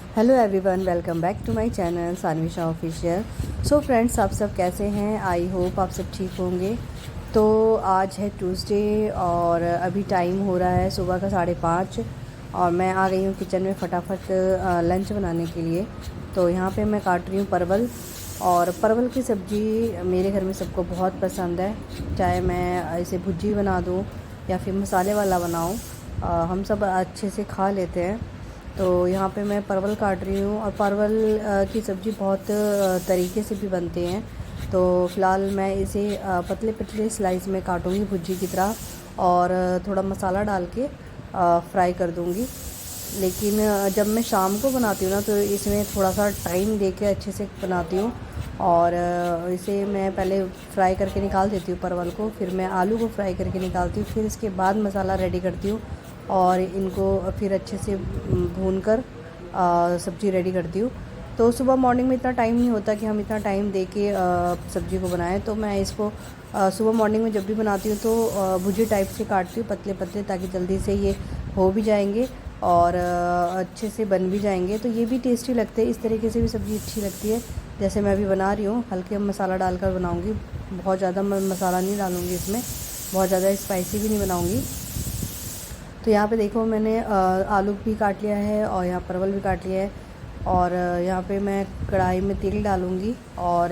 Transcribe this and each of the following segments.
Hello everyone, welcome back to my channel Sanvisha official. So friends, आप सब कैसे हैं? आई होप आप सब ठीक होंगे। तो आज है ट्यूसडे और अभी टाइम हो रहा है सुबह का 5:30 और मैं आ गई हूँ किचन में फटाफट लंच बनाने के लिए। तो यहाँ पे मैं काट रही हूँ परवल। और परवल की सब्ज़ी मेरे घर में सबको बहुत पसंद है, चाहे मैं इसे भुर्जी बना दूँ या फिर मसाले वाला बनाऊँ, हम सब अच्छे से खा लेते हैं। तो यहाँ पे मैं परवल काट रही हूँ और परवल की सब्ज़ी बहुत तरीके से भी बनते हैं। तो फ़िलहाल मैं इसे पतले पतले स्लाइस में काटूँगी भुर्जी की तरह और थोड़ा मसाला डाल के फ्राई कर दूँगी। लेकिन जब मैं शाम को बनाती हूँ ना, तो इसमें थोड़ा सा टाइम दे के अच्छे से बनाती हूँ। और इसे मैं पहले फ्राई करके निकाल देती हूँ परवल को, फिर मैं आलू को फ्राई करके निकालती हूँ, फिर इसके बाद मसाला रेडी करती हूँ और इनको फिर अच्छे से भून कर सब्ज़ी रेडी करती हूँ। तो सुबह मॉर्निंग में इतना टाइम नहीं होता कि हम इतना टाइम दे के सब्ज़ी को बनाएं, तो मैं इसको सुबह मॉर्निंग में जब भी बनाती हूँ तो भुजी टाइप से काटती हूँ पतले पतले, ताकि जल्दी से ये हो भी जाएंगे और अच्छे से बन भी जाएंगे। तो ये भी टेस्टी लगते हैं, इस तरीके से भी सब्ज़ी अच्छी लगती है जैसे मैं अभी बना रही हूँ। हल्के मसाला डालकर बनाऊँगी, बहुत ज़्यादा मैं मसाला नहीं डालूँगी इसमें, बहुत ज़्यादा स्पाइसी भी नहीं बनाऊँगी। तो यहाँ पे देखो, मैंने आलू भी काट लिया है और यहाँ परवल भी काट लिया है। और यहाँ पे मैं कढ़ाई में तेल डालूँगी और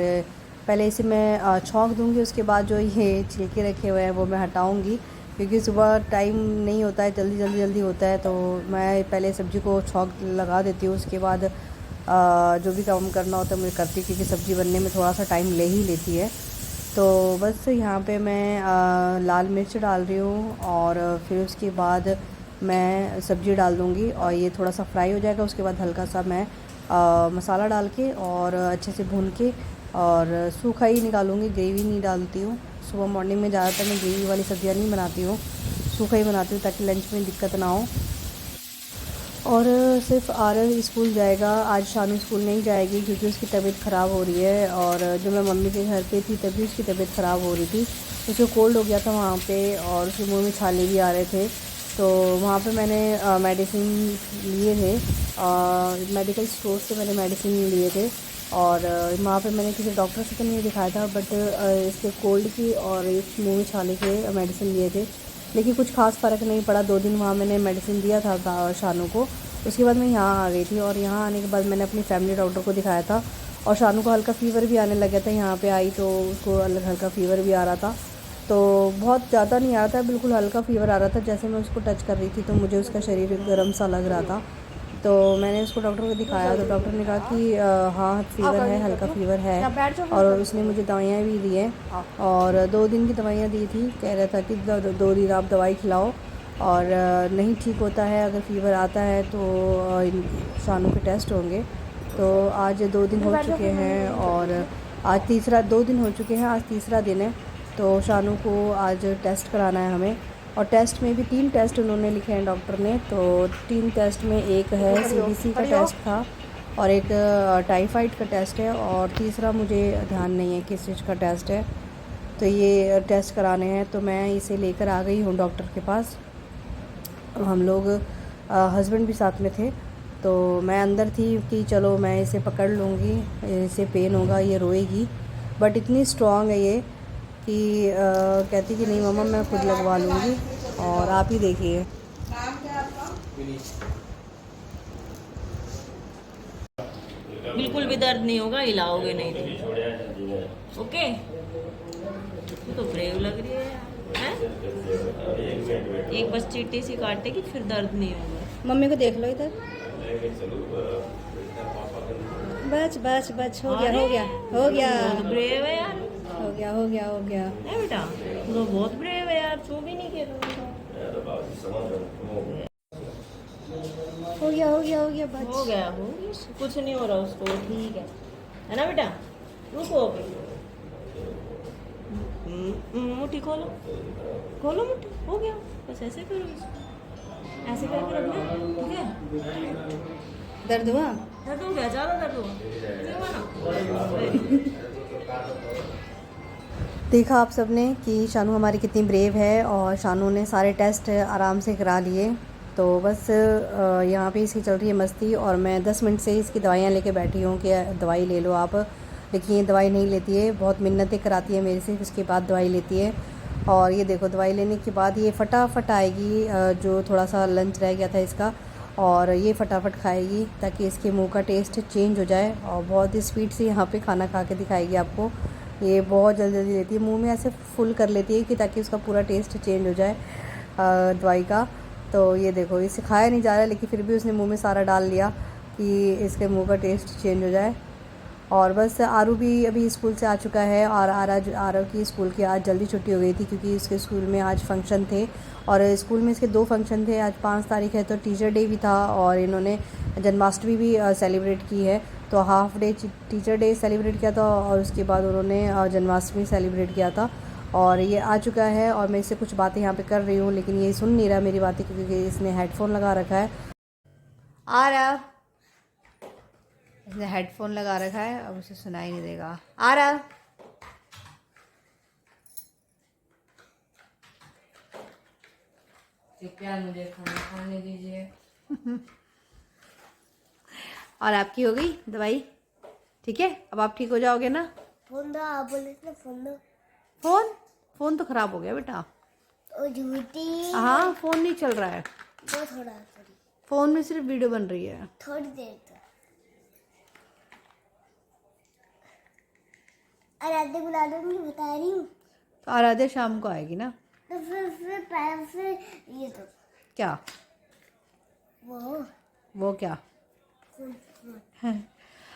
पहले इसे मैं छौंक दूँगी। उसके बाद जो ये छिलके रखे हुए हैं वो मैं हटाऊँगी, क्योंकि सुबह टाइम नहीं होता है, जल्दी होता है। तो मैं पहले सब्ज़ी को छौंक लगा देती हूँ, उसके बाद जो भी काम करना होता है मुझे करती हूँ, क्योंकि सब्ज़ी बनने में थोड़ा सा टाइम ले ही लेती है। तो बस यहाँ पे मैं लाल मिर्च डाल रही हूँ और फिर उसके बाद मैं सब्ज़ी डाल दूँगी और ये थोड़ा सा फ्राई हो जाएगा। उसके बाद हल्का सा मैं मसाला डाल के और अच्छे से भून के और सूखा ही निकालूँगी, ग्रेवी नहीं डालती हूँ। सुबह मॉर्निंग में ज़्यादातर मैं ग्रेवी वाली सब्ज़ियाँ नहीं बनाती हूँ, सूखा ही बनाती हूँ ताकि लंच में दिक्कत ना हो। और सिर्फ आरव स्कूल जाएगा, आज शानू स्कूल नहीं जाएगी क्योंकि उसकी तबीयत ख़राब हो रही है। और जो मैं मम्मी के घर पे थी तभी उसकी तबीयत ख़राब हो रही थी, उसको कोल्ड हो गया था वहाँ पे और उसके मुंह में छाले भी आ रहे थे। तो वहाँ पे मैंने मेडिसिन लिए थे, मेडिकल स्टोर से मैंने मेडिसिन लिए थे। और वहाँ पे मैंने किसी डॉक्टर से तो नहीं दिखाया था, बट इसके कोल्ड की और इस मुँह में छाले के मेडिसिन लिए थे। लेकिन कुछ खास फ़र्क नहीं पड़ा। 2 दिन वहाँ मैंने मेडिसिन दिया था शानू को। उसके बाद मैं यहाँ आ गई थी और यहाँ आने के बाद मैंने अपनी फैमिली डॉक्टर को दिखाया था और शानू को हल्का फ़ीवर भी आने लगा था। यहाँ पे आई तो उसको हल्का फ़ीवर भी आ रहा था, तो बहुत ज़्यादा नहीं आ रहा था, बिल्कुल हल्का फ़ीवर आ रहा था। जैसे मैं उसको टच कर रही थी तो मुझे उसका शरीर गर्म सा लग रहा था। तो मैंने उसको डॉक्टर को दिखाया तो डॉक्टर ने कहा कि हाँ फ़ीवर है, हल्का फ़ीवर है। और उसने मुझे दवाइयाँ भी दी हैं और 2 दिन की दवाइयाँ दी थी। कह रहा था कि 2 दिन आप दवाई खिलाओ और नहीं ठीक होता है, अगर फ़ीवर आता है तो शानू के टेस्ट होंगे। तो आज 2 दिन हो चुके हैं और आज तीसरा 2 दिन हो चुके हैं, आज तीसरा दिन है। तो शानू को आज टेस्ट कराना है हमें। और टेस्ट में भी 3 टेस्ट उन्होंने लिखे हैं डॉक्टर ने। तो 3 टेस्ट में एक है CBC का टेस्ट था और एक टाइफाइड का टेस्ट है और तीसरा मुझे ध्यान नहीं है किस चीज़ का टेस्ट है। तो ये टेस्ट कराने हैं, तो मैं इसे लेकर आ गई हूँ डॉक्टर के पास। हम लोग हस्बैंड भी साथ में थे, तो मैं अंदर थी कि चलो मैं इसे पकड़ लूँगी, इसे पेन होगा, ये रोएगी। बट इतनी स्ट्रॉन्ग है ये कि कहती कि नहीं मम्मा मैं खुद लगवा लूँगी। और आप ही देखिए। बिल्कुल भी दर्द नहीं होगा, हिलाओगे नहीं तो। ओके, तो ब्रेव लग रही है यार, हैं? एक बस चीटी सी काटेगी फिर दर्द नहीं होगा। मम्मी को देख लो इधर। बस बस बस, हो गया हो गया हो गया बहुत ब्रेव है यार, हो गया हो गया हो गया है बेटा, तू तो बहुत ब्रेव है यार, तू भी नहीं खेल हो गया हो गया हो गया बस। हो गया कुछ नहीं हो रहा उसको, ठीक है ना बेटा? रुको मुट्ठी खोलो, खोलो मुट्ठी, हो गया। बस ऐसे करो, ऐसे करके रखना, ठीक है? दर्द हुआ? दर्द हो गया, ज़्यादा दर्द हुआ ना? देखा आप सबने कि शानू हमारी कितनी ब्रेव है और शानू ने सारे टेस्ट आराम से करा लिए। तो बस यहाँ पे इसकी चल रही है मस्ती, और मैं 10 मिनट से इसकी दवाइयाँ लेके बैठी हूँ कि दवाई ले लो आप, लेकिन ये दवाई नहीं लेती है, बहुत मिन्नतें कराती है मेरे से, उसके बाद दवाई लेती है। और ये देखो दवाई लेने के बाद ये फटाफट आएगी, जो थोड़ा सा लंच रह गया था इसका, और ये फटाफट खाएगी ताकि इसके मुंह का टेस्ट चेंज हो जाए, और बहुत ही स्पीड से यहाँ पे खाना खा के दिखाएगी आपको। ये बहुत जल्दी जल्दी लेती है, मुंह में ऐसे फुल कर लेती है कि ताकि उसका पूरा टेस्ट चेंज हो जाए दवाई का। तो ये देखो इसे खाया नहीं जा रहा है, लेकिन फिर भी उसने मुंह में सारा डाल लिया कि इसके मुंह का टेस्ट चेंज हो जाए। और बस आरू भी अभी स्कूल से आ चुका है, और आरव की स्कूल की आज जल्दी छुट्टी हो गई थी क्योंकि इसके स्कूल में आज फंक्शन थे, और स्कूल में इसके 2 फंक्शन थे। आज 5 तारीख है तो टीचर डे भी था, और इन्होंने जन्माष्टमी भी सेलिब्रेट की है। तो half day teacher day celebrate किया था, और उसके बाद उन्होंने जन्माष्टमी सेलिब्रेट किया था। और ये आ चुका है, और मैं इससे कुछ बातें यहाँ पे कर रही हूँ, लेकिन ये सुन नहीं रहा मेरी बातें क्योंकि इसने हेडफोन लगा रखा है। आरव, इसने हेडफोन लगा रखा है, अब उसे सुनाई नहीं देगा। आरव, प्यार मुझे खाना खाने दीजिए। और आपकी हो गई दवाई? ठीक है, अब आप ठीक हो जाओगे ना? फोन दो, आप बोले थे फोन दो। फोन तो खराब हो गया बेटा। ओ झूठी। हाँ, फोन नहीं चल रहा है, दो थोड़ी फोन में सिर्फ वीडियो बन रही है। थोड़ी देर तक। आराध्या बुला दूंगी, बता रही हूँ। तो आराध्या शाम को आएगी ना? तो फिर ये तो क्या वो क्या?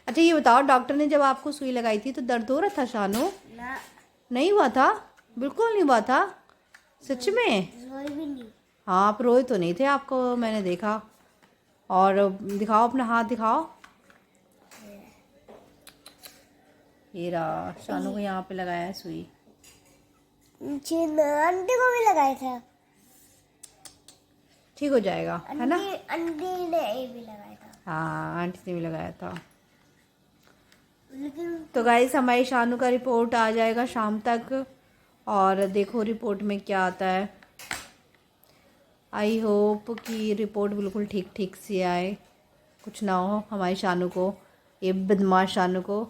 अच्छा ये बताओ, डॉक्टर ने जब आपको सुई लगाई थी तो दर्द हो रहा था शानू? ना, नहीं हुआ था? बिल्कुल नहीं हुआ था? सच में? रोई भी नहीं। हाँ, आप रोए तो नहीं थे, आपको मैंने देखा। और दिखाओ अपना हाथ दिखाओ। ये रहा, शानू को यहाँ पे लगाया है सुई। आंटी को भी लगाया था। ठीक हो जाएगा, है ना? आंटी ने भी लगाया था। हाँ, आंटी ने भी लगाया था। लेकिन तो गाइस हमारी शानू का रिपोर्ट आ जाएगा शाम तक, और देखो रिपोर्ट में क्या आता है। आई होप कि रिपोर्ट बिल्कुल ठीक ठीक से आए, कुछ ना हो हमारी शानू को, ये बदमाश शानू को,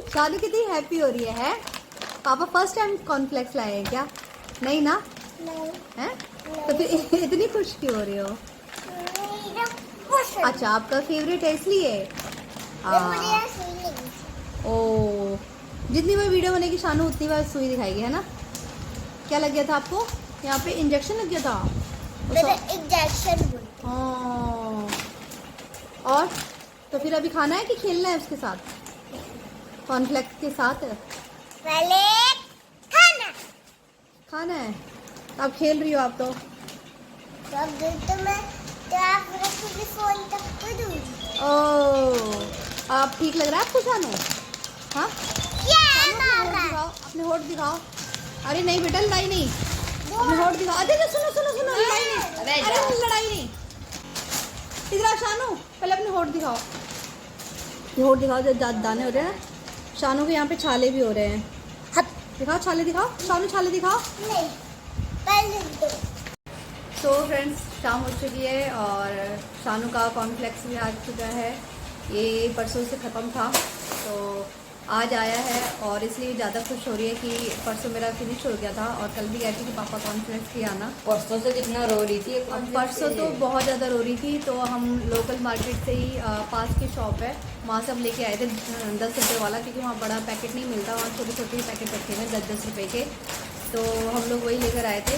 शानू कितनी हैप्पी हो रही है? पापा फर्स्ट टाइम कॉर्नफ्लेक्स लाए हैं क्या? नहीं ना? नहीं, हैं? तो फिर इतनी खुश क्यों हो रही हो? अच्छा, आपका फेवरेट है इसलिए? ओ, जितनी बार वीडियो बनेगी शानू उतनी बार सुई दिखाएगी, है ना? क्या लग गया था आपको? यहाँ पे इंजेक्शन लग गया था? इंजेक्शन। हाँ। और तो फिर अभी खाना है कि खेलना है उसके साथ, कॉर्नफ्लेक्स के साथ? पहले खाना है तो आप खेल रही हो आप तो। सब दिन तो मैं आप फोन तक तो दूंगी। आप ठीक लग रहा है आपको शानू? हाँ, अपने होठ दिखाओ। अरे नहीं बेटा, लड़ाई नहीं, अपने होठ दिखाओ। अरे सुनो सुनो सुनो, लड़ाई नहीं, अरे लड़ाई नहीं। इधर आओ शानू, पहले अपने होठ दिखाओ। ये होठ दिखाओ, जो दाने हो रहे हैं ना। शानू के यहाँ पे छाले भी हो रहे हैं। दिखाओ छाले, दिखाओ शानू, छाले दिखाओ। नहीं, पहले दो। तो फ्रेंड्स शाम हो चुकी है, और शानू का कॉर्नफ्लेक्स भी आ चुका है। ये परसों से ख़त्म था तो आज आया है, और इसलिए ज़्यादा खुश हो रही है कि परसों मेरा फिनिश हो गया था, और कल भी कहती कि पापा कॉर्नफ्लेक्स भी आना। परसों से कितना रो रही थी? अब परसों तो बहुत ज़्यादा रो रही थी, तो हम लोकल मार्केट से ही पास की शॉप है वहाँ से हम लेके आए थे 10 रुपये वाला, क्योंकि वहाँ बड़ा पैकेट नहीं मिलता, वहाँ छोटे छोटे पैकेट रखे हैं 10-10 रुपये के। तो हम लोग वही लेकर आए थे,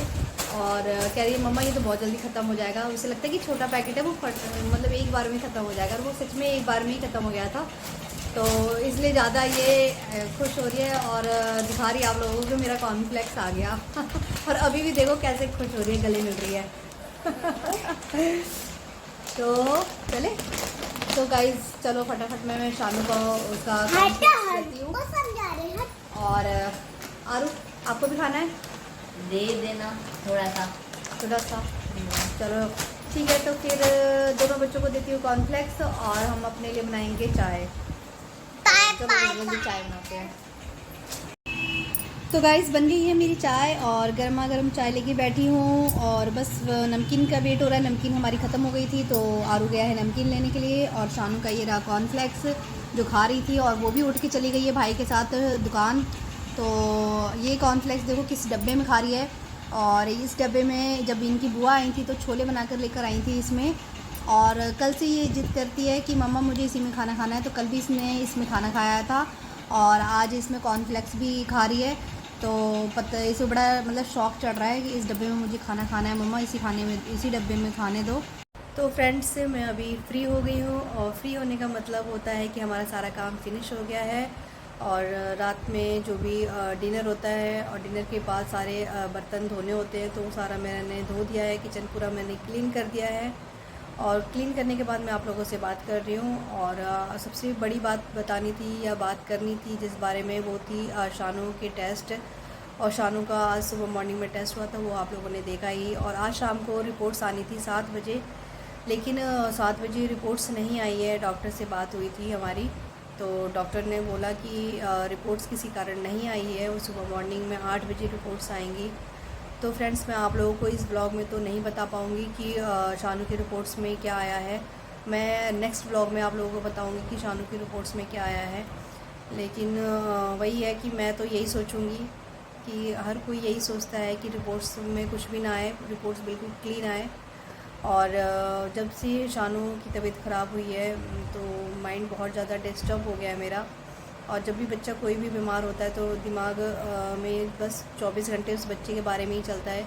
और कह रही है मम्मा ये तो बहुत जल्दी ख़त्म हो जाएगा। उसे लगता है कि छोटा पैकेट है, वो मतलब एक बार में ख़त्म हो जाएगा, और वो सच में एक बार में ही ख़त्म हो गया था। तो इसलिए ज़्यादा ये खुश हो रही है, और दिखा रही है आप लोगों को मेरा कॉर्नफ्लेक्स आ गया। और अभी भी देखो कैसे खुश हो रही है, गले मिल रही है। तो चले, तो गाइज चलो फटाफट मैं शानू को उसका देती हूँ। और आरू आपको भी खाना है? दे देना थोड़ा सा। चलो ठीक है, तो फिर दोनों बच्चों को देती हूँ कॉर्नफ्लेक्स, और हम अपने लिए बनाएंगे चाय। चलो जल्दी चाय बनाते हैं। तो गाइस बन गई है मेरी चाय और गर्मा गर्म चाय लेके बैठी हूँ और बस नमकीन का वेट हो रहा है। नमकीन हमारी ख़त्म हो गई थी तो आरू गया है नमकीन लेने के लिए और शानू का ये रहा कॉर्नफ्लेक्स जो खा रही थी और वो भी उठ के चली गई है भाई के साथ दुकान। तो ये कॉर्नफ्लेक्स देखो किस डब्बे में खा रही है और इस डब्बे में जब इनकी बुआ आई थी तो छोले बनाकर लेकर आई थी इसमें। और कल से ये जिद करती है कि मम्मा मुझे इसी में खाना खाना है, तो कल भी इसने इसमें खाना खाया था और आज इसमें कॉर्नफ्लेक्स भी खा रही है। तो पता इसे बड़ा मतलब शौक़ चढ़ रहा है कि इस डब्बे में मुझे खाना खाना है, मम्मा इसी डब्बे में खाने दो। तो फ्रेंड्स मैं अभी फ्री हो गई हूँ और फ्री होने का मतलब होता है कि हमारा सारा काम फिनिश हो गया है और रात में जो भी डिनर होता है और डिनर के बाद सारे बर्तन धोने होते हैं तो वो सारा मैंने धो दिया है। किचन पूरा मैंने क्लीन कर दिया है और क्लीन करने के बाद मैं आप लोगों से बात कर रही हूँ। और सबसे बड़ी बात बतानी थी या बात करनी थी जिस बारे में, वो थी शानू के टेस्ट। और शानू का आज सुबह मॉर्निंग में टेस्ट हुआ था, वो आप लोगों ने देखा ही। और आज शाम को रिपोर्ट्स आनी थी 7 बजे, लेकिन 7 बजे रिपोर्ट्स नहीं आई है। डॉक्टर से बात हुई थी हमारी, तो डॉक्टर ने बोला कि रिपोर्ट्स किसी कारण नहीं आई है, वो सुबह मॉर्निंग में 8 बजे रिपोर्ट्स आएंगी। तो फ्रेंड्स मैं आप लोगों को इस ब्लॉग में तो नहीं बता पाऊँगी कि शानू की रिपोर्ट्स में क्या आया है। मैं नेक्स्ट ब्लॉग में आप लोगों को बताऊँगी कि शानू की रिपोर्ट्स में क्या आया है। लेकिन वही है कि मैं तो यही सोचूँगी कि हर कोई यही सोचता है कि रिपोर्ट्स में कुछ भी ना आए, रिपोर्ट्स बिल्कुल क्लीन आए। और जब से शानू की तबीयत ख़राब हुई है तो माइंड बहुत ज़्यादा डिस्टर्ब हो गया है मेरा। और जब भी बच्चा कोई भी बीमार होता है तो दिमाग में बस 24 घंटे उस बच्चे के बारे में ही चलता है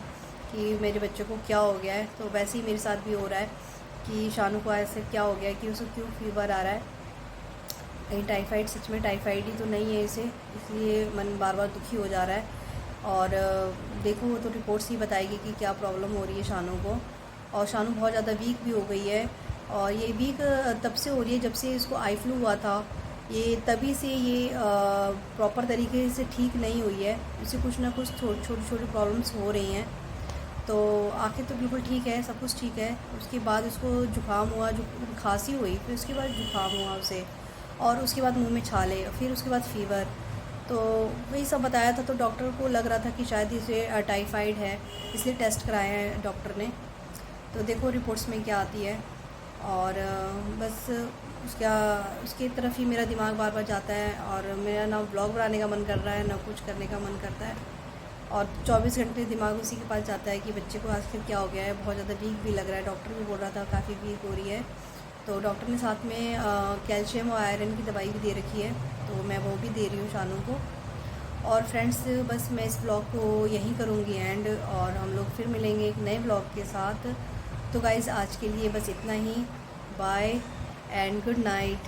कि मेरे बच्चे को क्या हो गया है। तो वैसे ही मेरे साथ भी हो रहा है कि शानू को ऐसे क्या हो गया है कि उसे क्यों फीवर आ रहा है। कहीं टाइफाइड, सच में टाइफाइड ही तो नहीं है इसे, इसलिए मन बार बार दुखी हो जा रहा है। और देखो वो तो रिपोर्ट्स ही बताएगी कि क्या प्रॉब्लम हो रही है शानू को। और शानू बहुत ज़्यादा वीक भी हो गई है और ये वीक तब से हो रही है जब से इसको आई फ्लू हुआ था। ये तभी से ये प्रॉपर तरीके से ठीक नहीं हुई है, इसे कुछ ना कुछ छोटी प्रॉब्लम्स हो रही हैं। तो आखिर तो बिल्कुल ठीक है, सब कुछ ठीक है। उसके बाद उसको जुकाम हुआ, जो खांसी हुई, फिर उसके बाद जुकाम हुआ उसे, और उसके बाद मुंह में छाले, फिर उसके बाद फ़ीवर। तो वही सब बताया था। तो डॉक्टर को लग रहा था कि शायद इसे टाइफाइड है, इसलिए टेस्ट कराया है डॉक्टर ने। तो देखो रिपोर्ट्स में क्या आती है। और बस उसकी तरफ ही मेरा दिमाग बार बार जाता है और मेरा ना ब्लॉग बनाने का मन कर रहा है ना कुछ करने का मन करता है। और 24 घंटे दिमाग उसी के पास जाता है कि बच्चे को आखिर क्या हो गया है। बहुत ज़्यादा वीक भी लग रहा है, डॉक्टर भी बोल रहा था काफ़ी वीक हो रही है। तो डॉक्टर ने साथ में कैल्शियम और आयरन की दवाई भी दे रखी है, तो मैं वो भी दे रही हूँ शानू को। और फ्रेंड्स बस मैं इस ब्लॉग को यहीं करूँगी एंड, और हम लोग फिर मिलेंगे एक नए ब्लॉग के साथ। तो गाइज़ आज के लिए बस इतना ही। Bye and good night.